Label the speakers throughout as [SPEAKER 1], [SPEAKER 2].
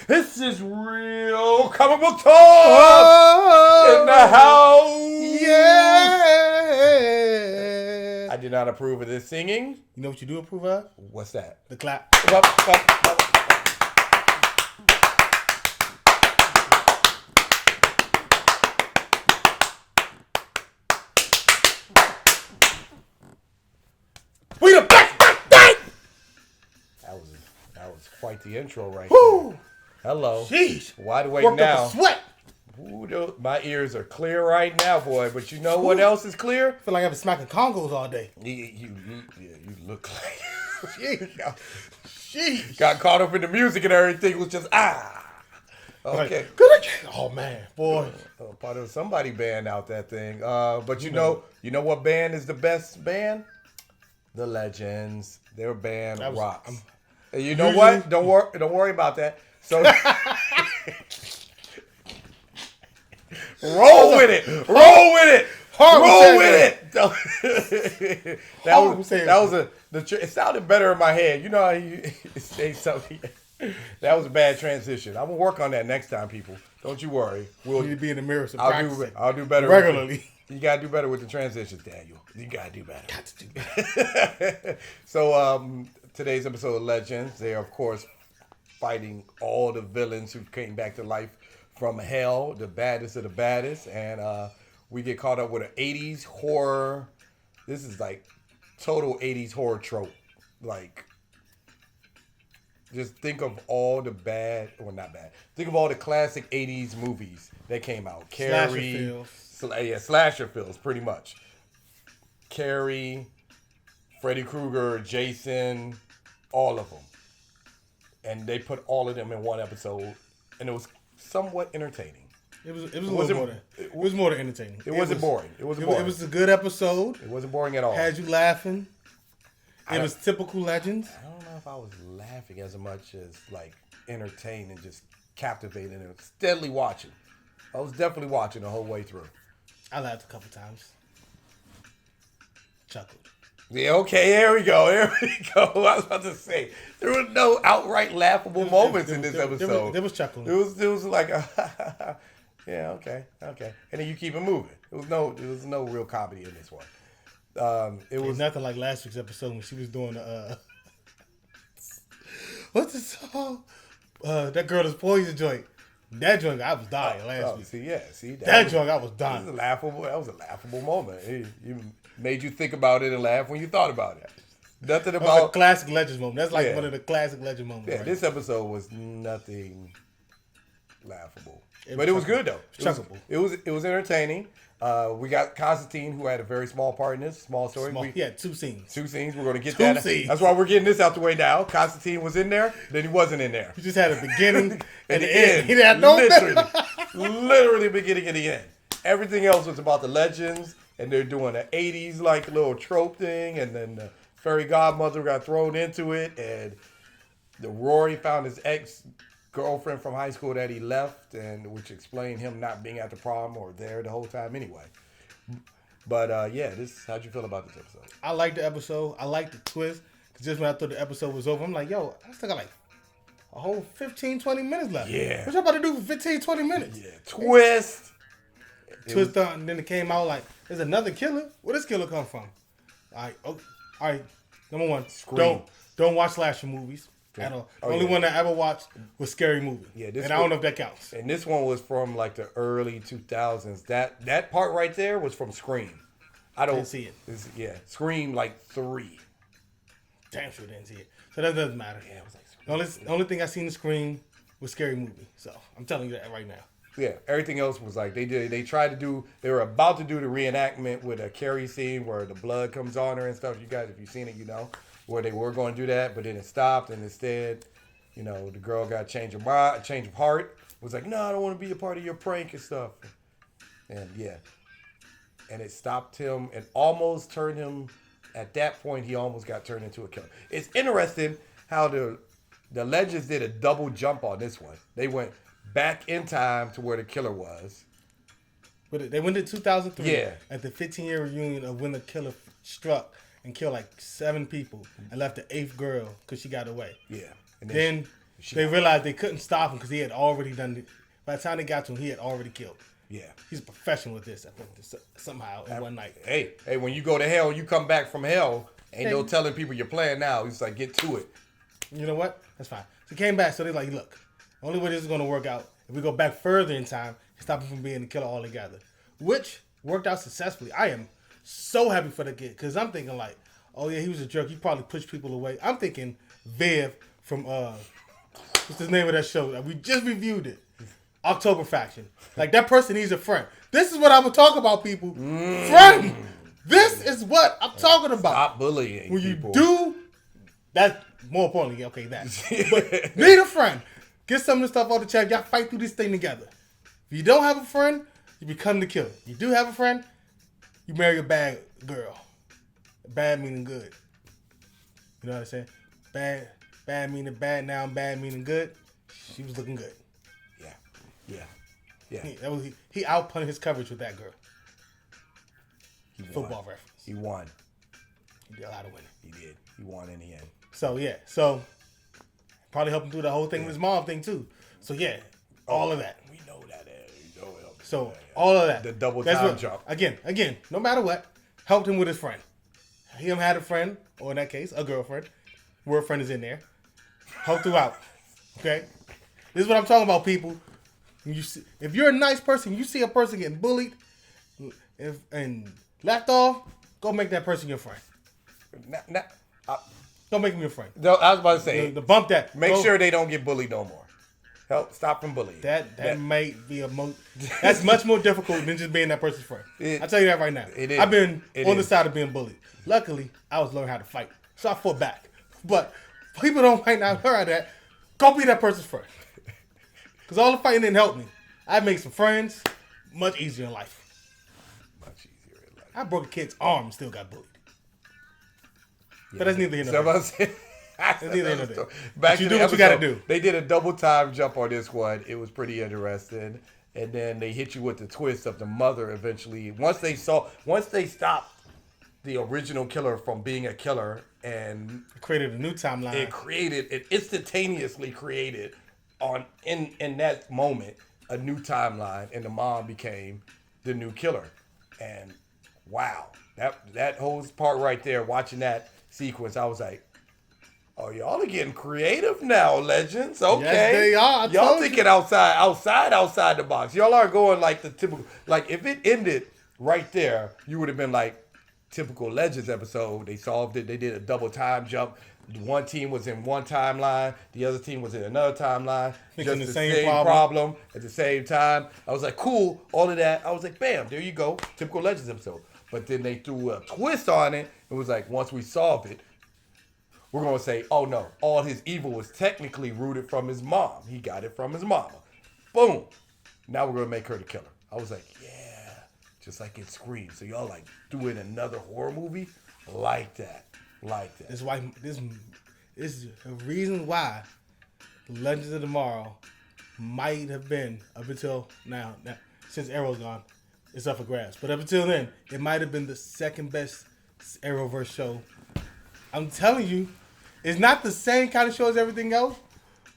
[SPEAKER 1] This is real comic book talk in the house.
[SPEAKER 2] Yeah.
[SPEAKER 1] I did not approve of this singing.
[SPEAKER 2] You know what you do approve of?
[SPEAKER 1] What's that?
[SPEAKER 2] The clap. We the best.
[SPEAKER 1] That was quite the intro right
[SPEAKER 2] Woo.
[SPEAKER 1] there. Hello.
[SPEAKER 2] Jeez.
[SPEAKER 1] Wide awake
[SPEAKER 2] Worked
[SPEAKER 1] now.
[SPEAKER 2] up a sweat.
[SPEAKER 1] Ooh, my ears are clear right now, boy. But you know what else is clear?
[SPEAKER 2] I feel like I've been smacking congos all day.
[SPEAKER 1] You look like
[SPEAKER 2] Jeez.
[SPEAKER 1] got caught up in the music and everything. It was just Okay.
[SPEAKER 2] Oh man, boy.
[SPEAKER 1] Part of somebody band out that thing. But you know what band is the best band? The Legends. Their band rocks. And you know what? Don't worry about that. So roll with it. It sounded better in my head. You know how you say something. That was a bad transition. I'm gonna work on that next time, people. Don't you worry.
[SPEAKER 2] You need to be in the mirror. So
[SPEAKER 1] I'll do better
[SPEAKER 2] regularly.
[SPEAKER 1] You gotta do better with the transitions, Daniel. You gotta do better.
[SPEAKER 2] Got to do better.
[SPEAKER 1] So today's episode of Legends, they are of course fighting all the villains who came back to life from hell, the baddest of the baddest, and we get caught up with an 80s horror. This is like total 80s horror trope. Like, just think of all the think of all the classic 80s movies that came out. Carrie, slasher films, pretty much. Carrie, Freddy Krueger, Jason, all of them. And they put all of them in one episode, and it was somewhat entertaining.
[SPEAKER 2] It was more than entertaining.
[SPEAKER 1] It wasn't boring. It
[SPEAKER 2] was a good episode.
[SPEAKER 1] It wasn't boring at all.
[SPEAKER 2] Had you laughing. It was typical Legends.
[SPEAKER 1] I don't know if I was laughing as much as like entertained and just captivated and steadily watching. I was definitely watching the whole way through.
[SPEAKER 2] I laughed a couple times. Chuckled.
[SPEAKER 1] Yeah, okay, here we go. I was about to say, there were no outright laughable moments in this episode.
[SPEAKER 2] There was chuckling.
[SPEAKER 1] It was like, yeah, okay. And then you keep it moving. There was no real comedy in this one. It was
[SPEAKER 2] nothing like last week's episode when she was doing the what's the song? That girl is poison joint. That joint I was dying last week. That joint I was dying.
[SPEAKER 1] That was a laughable moment. It made you think about it and laugh when you thought about it. Nothing about
[SPEAKER 2] that was a classic Legends moment. That's like one of the classic Legend moments.
[SPEAKER 1] Yeah, right? This episode was nothing laughable, but it was good though. It was entertaining. We got Constantine, who had a very small part in this. Small story.
[SPEAKER 2] Two scenes.
[SPEAKER 1] We're going to get that. That's why we're getting this out the way now. Constantine was in there, then he wasn't in there.
[SPEAKER 2] He just had a beginning and the end.
[SPEAKER 1] He had literally beginning and the end. Everything else was about the Legends, and they're doing an 80s like little trope thing, and then the fairy godmother got thrown into it, and the Rory found his ex-girlfriend from high school that he left, and which explained him not being at the prom or there the whole time anyway. But how'd you feel about this episode?
[SPEAKER 2] I liked the episode. I liked the twist. Cause just when I thought the episode was over, I'm like, yo, I still got like a whole 15, 20 minutes left.
[SPEAKER 1] Yeah.
[SPEAKER 2] What y'all about to do for 15, 20 minutes?
[SPEAKER 1] Yeah. Twist
[SPEAKER 2] on, and then it came out like, there's another killer. Where does killer come from? All right. Number one,
[SPEAKER 1] Scream.
[SPEAKER 2] Don't watch slasher movies. At all. The only one I ever watched was Scary Movie. Yeah, I don't know if that counts.
[SPEAKER 1] And this one was from like the early 2000s. That part right there was from Scream. I didn't
[SPEAKER 2] see it.
[SPEAKER 1] Scream like 3.
[SPEAKER 2] Damn sure didn't see it. So that doesn't matter. Yeah, it was like the only thing I seen in Scream was Scary Movie. So I'm telling you that right now.
[SPEAKER 1] Yeah, everything else was like they were about to do the reenactment with a Carrie scene where the blood comes on her and stuff. You guys, if you've seen it, you know. Where they were going to do that, but then it stopped, and instead, the girl got a change of heart. Was like, no, I don't want to be a part of your prank and stuff. And and it stopped him and almost turned him. At that point, he almost got turned into a killer. It's interesting how the Legends did a double jump on this one. They went back in time to where the killer was.
[SPEAKER 2] But they went to 2003
[SPEAKER 1] Yeah.
[SPEAKER 2] At the 15-year reunion of when the killer struck and killed like 7 people and left the 8th girl because she got away.
[SPEAKER 1] Yeah.
[SPEAKER 2] And then They realized they couldn't stop him because he had already done it. By the time they got to him, he had already killed.
[SPEAKER 1] Yeah.
[SPEAKER 2] He's a professional with this. I think somehow in one night.
[SPEAKER 1] Hey, when you go to hell, you come back from hell. Ain't no telling people you're playing now. He's like, get to it.
[SPEAKER 2] You know what? That's fine. So he came back. So they're like, look, the only way this is going to work out, if we go back further in time, stop him from being the killer altogether. Which worked out successfully. I am so happy for the kid because I'm thinking like, oh yeah, he was a jerk. He probably pushed people away. I'm thinking Viv from, what's the name of that show? We just reviewed it. October Faction. Like that person needs a friend. This is what I'm going to talk about, people. Friend. This is what I'm talking about.
[SPEAKER 1] Stop bullying
[SPEAKER 2] when
[SPEAKER 1] people.
[SPEAKER 2] You do, that's more importantly, okay, that. But need a friend. Get some of the stuff off the check. Y'all fight through this thing together. If you don't have a friend, you become the killer. You do have a friend, you marry a bad girl. Bad meaning good. You know what I'm saying? Bad meaning bad, now bad meaning good. She was looking good.
[SPEAKER 1] Yeah.
[SPEAKER 2] He outpunted his coverage with that girl. Football reference.
[SPEAKER 1] He won.
[SPEAKER 2] He did a lot of winning.
[SPEAKER 1] He did. He won in the end.
[SPEAKER 2] So yeah. So probably helped him through the whole thing with his mom thing too. So yeah, all of that.
[SPEAKER 1] We know that. We know it.
[SPEAKER 2] So all of that.
[SPEAKER 1] The double time jump.
[SPEAKER 2] Again, no matter what, helped him with his friend. Him had a friend, or in that case, a girlfriend. Word friend is in there. Helped you out. Okay? This is what I'm talking about, people. If you're a nice person, you see a person getting bullied and left off, go make that person your friend. Don't make him your friend.
[SPEAKER 1] No, I was about to say.
[SPEAKER 2] The bump that.
[SPEAKER 1] Make sure they don't get bullied no more. Help stop from bullying.
[SPEAKER 2] That might be that's much more difficult than just being that person's friend. I'll tell you that right now. I've been on the side of being bullied. Luckily, I was learning how to fight. So I fought back. But people might not heard that. Go be that person's friend. Because all the fighting didn't help me. I made some friends. Much easier in life. I broke a kid's arm and still got bullied. Yeah. But that's neither here nor there. That's neither here nor there.
[SPEAKER 1] Back
[SPEAKER 2] you
[SPEAKER 1] to
[SPEAKER 2] do what you got to do.
[SPEAKER 1] They did a double time jump on this one. It was pretty interesting. And then they hit you with the twist of the mother eventually. Once they stopped the original killer from being a killer and
[SPEAKER 2] it created a new timeline.
[SPEAKER 1] It instantaneously created in that moment a new timeline, and the mom became the new killer. And wow, that whole part right there, watching that sequence, I was like, oh, y'all are getting creative now, legends. Okay.
[SPEAKER 2] Yes, they are.
[SPEAKER 1] Y'all thinking outside the box. Y'all are going like the typical, like if it ended right there, you would have been like typical Legends episode. They solved it. They did a double time jump. One team was in one timeline. The other team was in another timeline.
[SPEAKER 2] Just
[SPEAKER 1] the same problem at the same time. I was like, cool, all of that. I was like, bam, there you go. Typical Legends episode. But then they threw a twist on it. It was like, once we solved it, we're going to say, oh no, all his evil was technically rooted from his mom. He got it from his mama. Boom. Now we're going to make her the killer. I was like, yeah, just like it Scream. So y'all like doing another horror movie like that.
[SPEAKER 2] That's why this is a reason why Legends of Tomorrow might have been up until now since Arrow's gone, it's up for grabs. But up until then, it might have been the second best Arrowverse show. I'm telling you, it's not the same kind of show as everything else,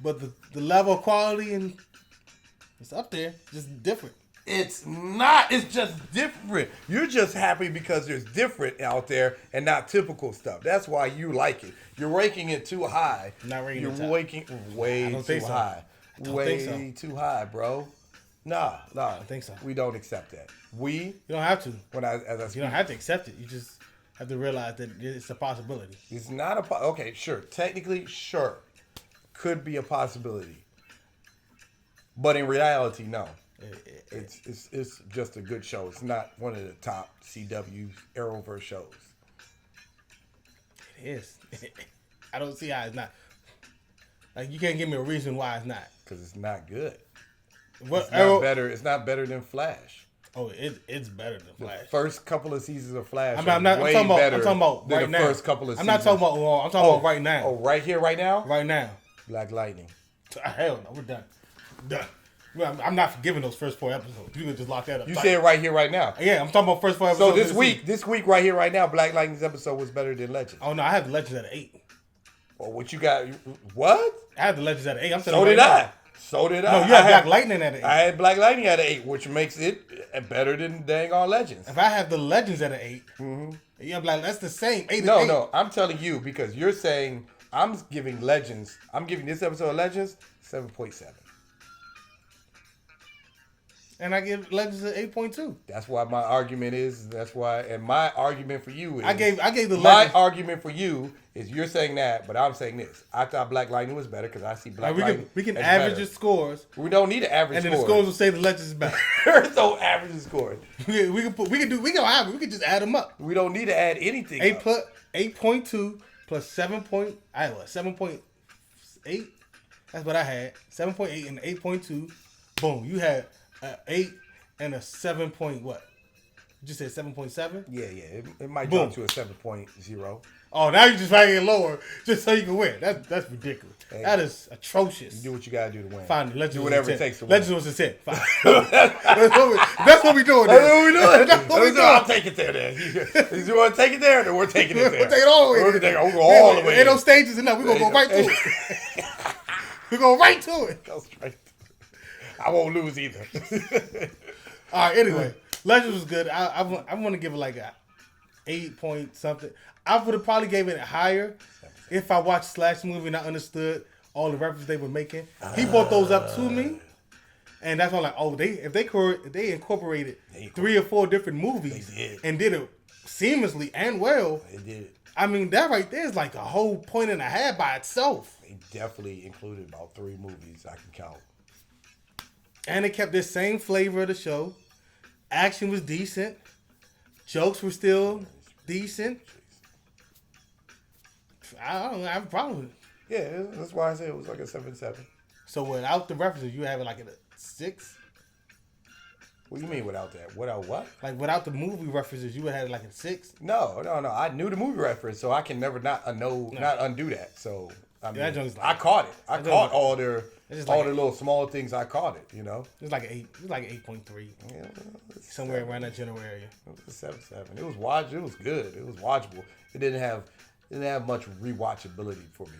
[SPEAKER 2] but the level of quality and it's up there, just different.
[SPEAKER 1] It's not. It's just different. You're just happy because there's different out there and not typical stuff. That's why you like it. You're ranking it too high.
[SPEAKER 2] Not ranking
[SPEAKER 1] You're
[SPEAKER 2] it too
[SPEAKER 1] ranking way too high.
[SPEAKER 2] Way
[SPEAKER 1] too high, bro. Nah.
[SPEAKER 2] I don't think so.
[SPEAKER 1] We don't accept that. You
[SPEAKER 2] don't have to.
[SPEAKER 1] You
[SPEAKER 2] don't have to accept it. You just have to realize that it's a possibility.
[SPEAKER 1] It's not okay, sure. Technically, sure. Could be a possibility. But in reality, no. It's just a good show. It's not one of the top CW Arrowverse shows.
[SPEAKER 2] It is. I don't see how it's not. Like you can't give me a reason why it's not.
[SPEAKER 1] Because it's not good.
[SPEAKER 2] What
[SPEAKER 1] It's not better than Flash.
[SPEAKER 2] Oh, it's better than Flash.
[SPEAKER 1] The first couple of seasons of Flash.
[SPEAKER 2] I'm talking about right now.
[SPEAKER 1] First couple of seasons.
[SPEAKER 2] I'm not talking about. I'm talking about right now.
[SPEAKER 1] Oh, right here, right now.
[SPEAKER 2] Right now.
[SPEAKER 1] Black Lightning.
[SPEAKER 2] Hell no, we're done. I'm not forgiving those first 4 episodes. You can just lock that up.
[SPEAKER 1] You said right here, right now.
[SPEAKER 2] Yeah, I'm talking about first 4 episodes.
[SPEAKER 1] So this week, right here, right now, Black Lightning's episode was better than Legends.
[SPEAKER 2] Oh no, I have Legends at 8.
[SPEAKER 1] Well, what you got? What?
[SPEAKER 2] I had the Legends at an 8. I'm
[SPEAKER 1] So did I. So did I.
[SPEAKER 2] No, you had Black Lightning at an 8.
[SPEAKER 1] I had Black Lightning at an 8, which makes it better than dang on Legends.
[SPEAKER 2] If I have the Legends at an 8, yeah, Black, that's the same. 8
[SPEAKER 1] No,
[SPEAKER 2] and 8.
[SPEAKER 1] no, I'm telling you because you're saying I'm giving Legends. I'm giving this episode of Legends 7.7.
[SPEAKER 2] And I give Legends an 8.2.
[SPEAKER 1] That's why my argument is. That's why, and my argument for you is.
[SPEAKER 2] I gave the
[SPEAKER 1] my
[SPEAKER 2] Legends.
[SPEAKER 1] argument for you is you're saying that, but I'm saying this. I thought Black Lightning was better because I see Black Lightning.
[SPEAKER 2] We can
[SPEAKER 1] as
[SPEAKER 2] average
[SPEAKER 1] better.
[SPEAKER 2] the scores,
[SPEAKER 1] We don't need an average
[SPEAKER 2] and then
[SPEAKER 1] score.
[SPEAKER 2] the scores will say the Legends is better.
[SPEAKER 1] There's no average score.
[SPEAKER 2] we can just add them up.
[SPEAKER 1] We don't need to add anything.
[SPEAKER 2] 8.2 plus 7.8. That's what I had. 7.8 and 8.2. Boom. You had an 8 and a 7 point what? You just said 7.7?
[SPEAKER 1] Yeah. It might
[SPEAKER 2] Boom.
[SPEAKER 1] drop to a 7.0.
[SPEAKER 2] Oh, now you just writing it lower just so you can win. That's ridiculous.
[SPEAKER 1] Hey,
[SPEAKER 2] that is atrocious.
[SPEAKER 1] You do what you gotta do to win.
[SPEAKER 2] Fine. Legends
[SPEAKER 1] do
[SPEAKER 2] was
[SPEAKER 1] whatever
[SPEAKER 2] a
[SPEAKER 1] it
[SPEAKER 2] 10.
[SPEAKER 1] takes to win.
[SPEAKER 2] Legends was a 10. Fine. That's what we doing.
[SPEAKER 1] That's what we doing.
[SPEAKER 2] That's what we doing.
[SPEAKER 1] I'll take it there. Then you want to take it there, then we're taking it there.
[SPEAKER 2] We'll take it all the way.
[SPEAKER 1] We're gonna go all the way.
[SPEAKER 2] Ain't no stages enough. We're gonna go right to it. We're going right to it.
[SPEAKER 1] Go straight. I won't lose either.
[SPEAKER 2] All right. Anyway, Legends was good. I want to give it like a 8 point something. I would have probably gave it higher if I watched Slash movie and I understood all the references they were making. He brought those up to me, and that's why I'm like, oh, if they incorporated 3 or 4 different movies and did it seamlessly and well.
[SPEAKER 1] They did.
[SPEAKER 2] I mean, that right there is like a whole point and a half by itself.
[SPEAKER 1] They definitely included about 3 movies I can count.
[SPEAKER 2] And it kept this same flavor of the show. Action was decent. Jokes were still decent. I don't have a problem with it.
[SPEAKER 1] Yeah, that's why I said it was like a 7.7.
[SPEAKER 2] So without the references, you have it like a 6?
[SPEAKER 1] What do you mean without that? Without what?
[SPEAKER 2] Like without the movie references, you would have it like a 6?
[SPEAKER 1] No. I knew the movie reference, so I can never not undo that. So I mean,
[SPEAKER 2] that
[SPEAKER 1] I caught it. I caught all their
[SPEAKER 2] It's just
[SPEAKER 1] all
[SPEAKER 2] like
[SPEAKER 1] the little small things. I caught it. You know.
[SPEAKER 2] It's like an 8. It's like an 8.3.
[SPEAKER 1] Yeah,
[SPEAKER 2] Somewhere around that general area.
[SPEAKER 1] It was a 7.7. It was watch. It was good. It was watchable. It didn't have much rewatchability for me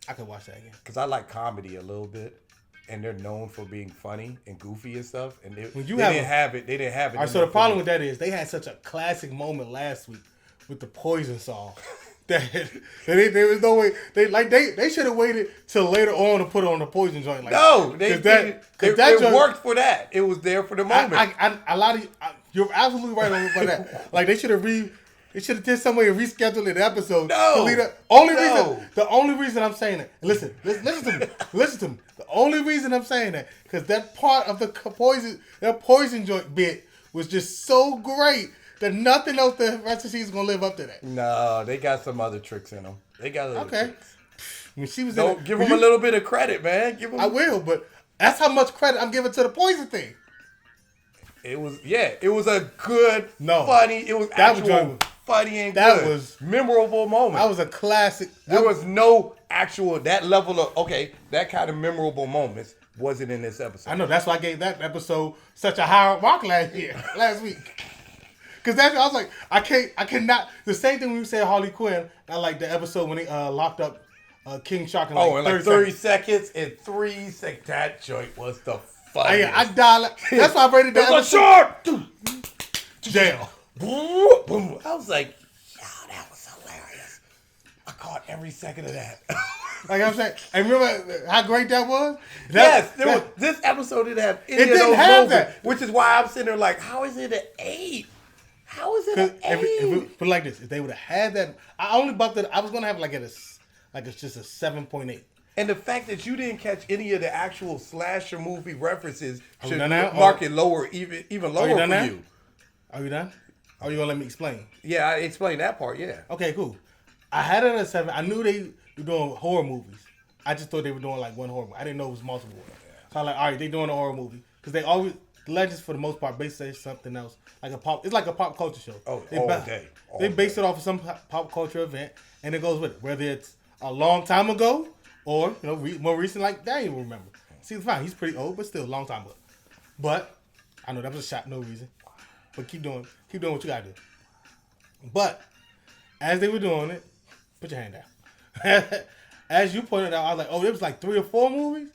[SPEAKER 2] I could watch that again.
[SPEAKER 1] because I like comedy a little bit, and they're known for being funny and goofy and stuff. And they didn't have it. They didn't have it.
[SPEAKER 2] All right, so the problem with that is they had such a classic moment last week with the Poison song. That there was no way they should have waited till later on to put on the Poison joint. Like,
[SPEAKER 1] no, it
[SPEAKER 2] joint
[SPEAKER 1] worked for that. It was there for the moment.
[SPEAKER 2] You're absolutely right about that. Like they should have did some way of rescheduling the episode.
[SPEAKER 1] No,
[SPEAKER 2] the only reason I'm saying that. Listen to me. Listen to me. The only reason I'm saying that because that part of the poison joint bit was just so great that nothing else the rest of the season is gonna live up to that.
[SPEAKER 1] No, they got some other tricks in them. They got other tricks.
[SPEAKER 2] When she was
[SPEAKER 1] give them a little bit of credit, man.
[SPEAKER 2] I will, but that's how much credit I'm giving to the poison thing.
[SPEAKER 1] It was a good, funny. It was funny and
[SPEAKER 2] that
[SPEAKER 1] good.
[SPEAKER 2] Was
[SPEAKER 1] memorable moment.
[SPEAKER 2] That was a classic.
[SPEAKER 1] There was no actual that level of that kind of memorable moments wasn't in this episode.
[SPEAKER 2] I know that's why I gave that episode such a high mark last week. Because I was like, I cannot. The same thing we said Harley Quinn. I like the episode when they locked up King Shark in like
[SPEAKER 1] 30 seconds and 3 seconds. That joint was the funniest.
[SPEAKER 2] I died. That's why I rated that episode.
[SPEAKER 1] Shark!
[SPEAKER 2] Jail.
[SPEAKER 1] Boom. I was like, yo, that was hilarious. I caught every second of that.
[SPEAKER 2] Like I'm saying, and remember how great that was?
[SPEAKER 1] This episode didn't have any of those moments, which is why I'm sitting there like, how is it an 8? How is it an 8?
[SPEAKER 2] But like this, if they would have had that, I only bumped it. I was gonna have it's just a 7.8.
[SPEAKER 1] And the fact that you didn't catch any of the actual slasher movie references should
[SPEAKER 2] mark
[SPEAKER 1] it lower, even lower for you.
[SPEAKER 2] Are you done? Are you gonna let me explain?
[SPEAKER 1] Yeah, I explained that part. Yeah.
[SPEAKER 2] Okay, cool. I had it at a 7. I knew they were doing horror movies. I just thought they were doing like one horror movie. I didn't know it was multiple. So I'm like, all right, they doing a horror movie because they always Legends for the most part based on something else, like a pop. It's like a pop culture show.
[SPEAKER 1] All day.
[SPEAKER 2] They base it off of some pop culture event, and it goes with it. Whether it's a long time ago or more recent, like Daniel will remember. See, it's fine. He's pretty old, but still a long time ago. But I know that was a shot, no reason. But keep doing what you gotta do. But as they were doing it, put your hand down. as you pointed out, I was like, oh, there was like 3 or 4 movies.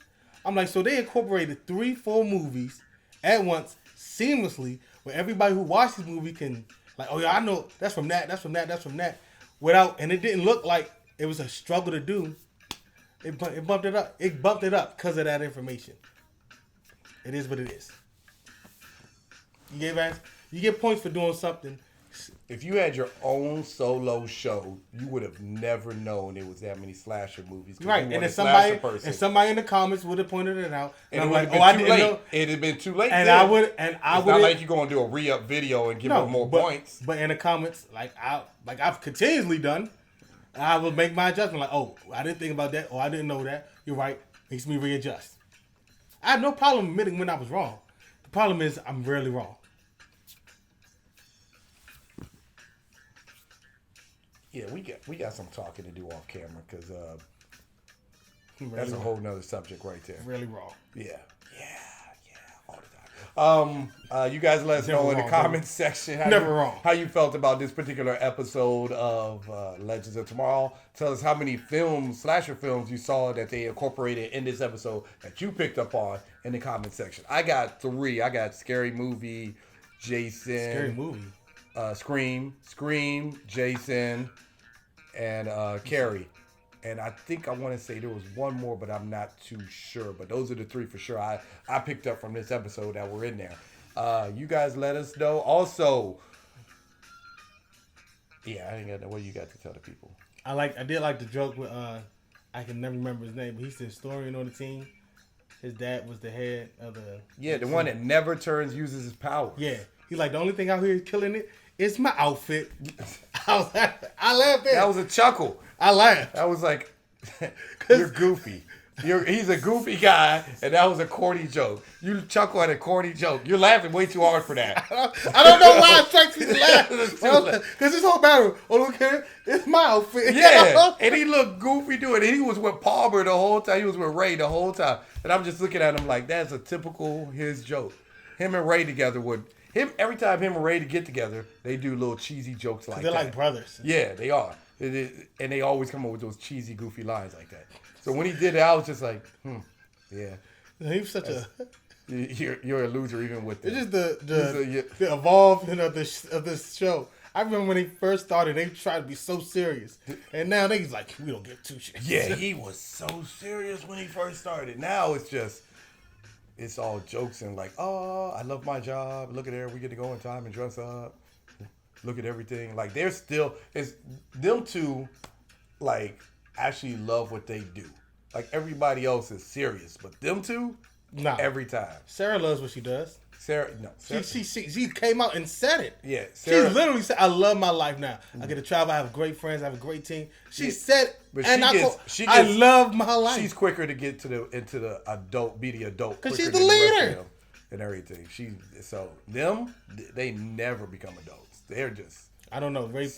[SPEAKER 2] I'm like, so they incorporated 3, 4 movies at once seamlessly, where everybody who watched this movie can like, oh yeah, I know that's from that, that's from that, that's from that, without, and it didn't look like it was a struggle to do. It bumped it up. It bumped it up because of that information. It is what it is. You get points for doing something.
[SPEAKER 1] If you had your own solo show, you would have never known there was that many slasher movies.
[SPEAKER 2] Right, and if somebody in the comments would have pointed it out,
[SPEAKER 1] and I'm like, oh, I didn't know. It'd have been too late.
[SPEAKER 2] And
[SPEAKER 1] then.
[SPEAKER 2] I would. It's
[SPEAKER 1] not like you're gonna do a re-up video and give them more points.
[SPEAKER 2] But in the comments, I've continuously done, I will make my adjustment. Like, oh, I didn't think about that, or I didn't know that. You're right. Makes me readjust. I have no problem admitting when I was wrong. The problem is I'm rarely wrong.
[SPEAKER 1] Yeah, we got some talking to do off camera because that's a whole nother subject right there.
[SPEAKER 2] Really wrong.
[SPEAKER 1] Yeah, all the time. You guys let us know in the comments section how you felt about this particular episode of Legends of Tomorrow. Tell us how many slasher films you saw that they incorporated in this episode that you picked up on in the comment section. I got 3. I got Scary Movie, Jason.
[SPEAKER 2] Scary Movie.
[SPEAKER 1] Scream, Jason, and Carrie. And I think I want to say there was one more, but I'm not too sure. But those are the 3 for sure I picked up from this episode that were in there. You guys let us know. Also, yeah, I ain't got what you got to tell the people.
[SPEAKER 2] I did like the joke with I can never remember his name, but he's the historian on the team. His dad was the head of the...
[SPEAKER 1] Yeah, the one that never uses his power.
[SPEAKER 2] Yeah. He's like, the only thing out here killing it is my outfit. I laughed at it.
[SPEAKER 1] That was a chuckle.
[SPEAKER 2] I laughed.
[SPEAKER 1] That was like, you're goofy. He's a goofy guy, and that was a corny joke. You chuckle at a corny joke. You're laughing way too hard for that.
[SPEAKER 2] I don't know why it strikes me to laugh. Because this whole battle, okay, it's my outfit.
[SPEAKER 1] Yeah, and he looked goofy doing it. He was with Palmer the whole time. He was with Ray the whole time. And I'm just looking at him like, that's a typical his joke. Him and Ray together every time him and Ray to get together, they do little cheesy jokes like that.
[SPEAKER 2] They're like brothers.
[SPEAKER 1] Yeah, they are. And they always come up with those cheesy, goofy lines like that. So when he did it, I was just like, yeah.
[SPEAKER 2] He was such
[SPEAKER 1] You're a loser even with this.
[SPEAKER 2] It's just the evolvement of this show. I remember when they first started, they tried to be so serious. And now they's like, we don't get too serious.
[SPEAKER 1] Yeah, he was so serious when he first started. Now it's all jokes and like, oh, I love my job. Look at there, we get to go in time and dress up. Look at everything. Like them two, like, actually love what they do. Like everybody else is serious, but them two, every time.
[SPEAKER 2] Sarah loves what she does.
[SPEAKER 1] Sarah.
[SPEAKER 2] She came out and said it.
[SPEAKER 1] Yeah, Sarah,
[SPEAKER 2] she literally said, "I love my life now. I get to travel. I have great friends. I have a great team." She said,
[SPEAKER 1] but
[SPEAKER 2] and I love my life.
[SPEAKER 1] She's quicker to get into the adult, be the adult,
[SPEAKER 2] because she's the leader
[SPEAKER 1] and everything. They never become adults. They're just
[SPEAKER 2] I don't know. Ray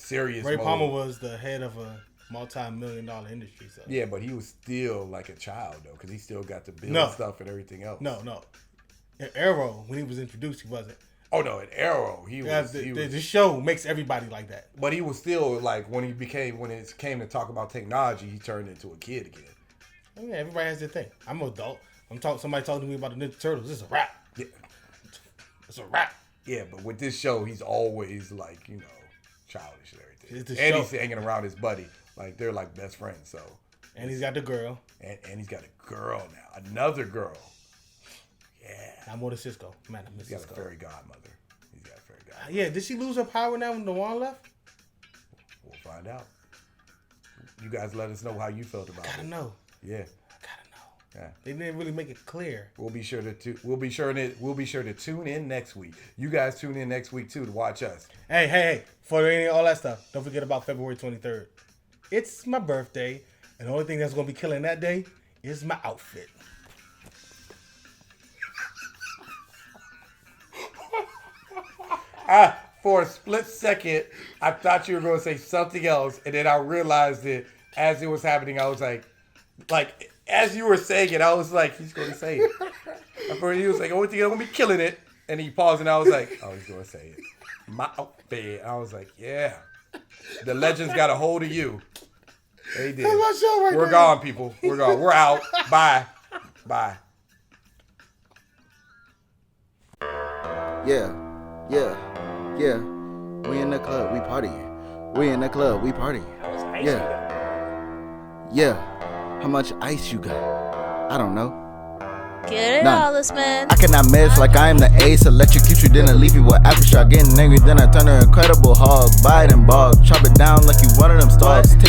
[SPEAKER 2] Palmer was the head of a multi-million-dollar industry. So.
[SPEAKER 1] Yeah, but he was still like a child though, because he still got to build stuff and everything else.
[SPEAKER 2] No. In Arrow, when he was introduced, he wasn't.
[SPEAKER 1] Oh no, in Arrow,
[SPEAKER 2] the show makes everybody like that.
[SPEAKER 1] But he was still like when it came to talk about technology, he turned into a kid again.
[SPEAKER 2] Oh, yeah, everybody has their thing. I'm an adult. Somebody talking to me about the Ninja Turtles. It's a rap.
[SPEAKER 1] Yeah.
[SPEAKER 2] It's a rap.
[SPEAKER 1] Yeah, but with this show, he's always like, childish and everything.
[SPEAKER 2] And
[SPEAKER 1] he's hanging around his buddy. Like, they're like best friends, so.
[SPEAKER 2] And he's got the girl.
[SPEAKER 1] And he's got a girl now. Another girl. Yeah.
[SPEAKER 2] I'm more than Cisco. Man,
[SPEAKER 1] he's got a fairy godmother.
[SPEAKER 2] Yeah, did she lose her power now when Dewan left?
[SPEAKER 1] We'll find out. You guys let us know how you felt about it.
[SPEAKER 2] Gotta know.
[SPEAKER 1] Yeah.
[SPEAKER 2] Yeah. They didn't really make it clear.
[SPEAKER 1] We'll be sure to tune in next week. You guys tune in next week too to watch us.
[SPEAKER 2] Hey! For all that stuff, don't forget about February 23rd. It's my birthday, and the only thing that's gonna be killing that day is my outfit.
[SPEAKER 1] For a split second, I thought you were going to say something else, and then I realized it as it was happening. I was like, as you were saying it, I was like, he's going to say it. I thought he was like, only thing I'm going to be killing it. And he paused, and I was like, oh, he's going to say it. My outfit. I was like, yeah. The legends got a hold of you. They did.
[SPEAKER 2] That's my show right
[SPEAKER 1] We're
[SPEAKER 2] there.
[SPEAKER 1] gone, people. We're gone. We're out. Bye. Bye.
[SPEAKER 3] Yeah. We in the club, we partying. We in the club, we partying. Yeah. How much ice you got? I don't know.
[SPEAKER 4] Get it,
[SPEAKER 3] None.
[SPEAKER 4] Hollis, man.
[SPEAKER 3] I cannot miss like I am the ace. Electrocute you, then I leave you with aftershock. Getting angry, then I turn her Incredible Hulk. Buy it in bulk, chop it down like you one of them stars. Take